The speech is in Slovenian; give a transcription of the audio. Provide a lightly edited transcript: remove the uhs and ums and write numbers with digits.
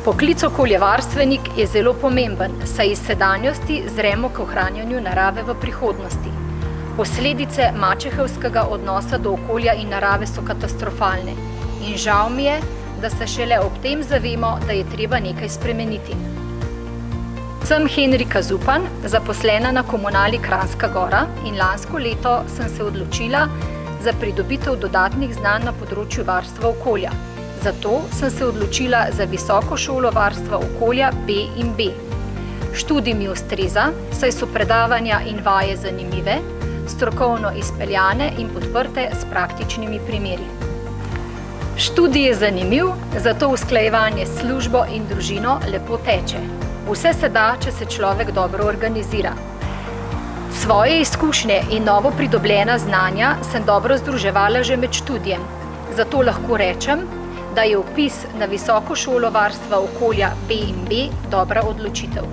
Poklic okoljevarstvenik je zelo pomemben, saj iz sedanjosti zremo k ohranjanju narave v prihodnosti. Posledice mačehovskega odnosa do okolja in narave so katastrofalne in žal mi je, da se šele ob tem zavemo, da je treba nekaj spremeniti. Sem Henrika Zupan, zaposlena na Komunali Kranjska Gora in lansko leto sem se odločila za pridobitev dodatnih znanj na področju varstva okolja. Zato sem se odločila za Visoko šolo varstva okolja B&B. Študij mi ustreza, saj so predavanja in vaje zanimive, strokovno izpeljane in podprte s praktičnimi primeri. Študij je zanimiv, zato usklajevanje s službo in družino lepo teče. Vse se da, če se človek dobro organizira. Svoje izkušnje in novo pridobljena znanja sem dobro združevala že med študijem. Zato lahko rečem, da je vpis na Visoko šolo varstva okolja B&B dobra odločitev.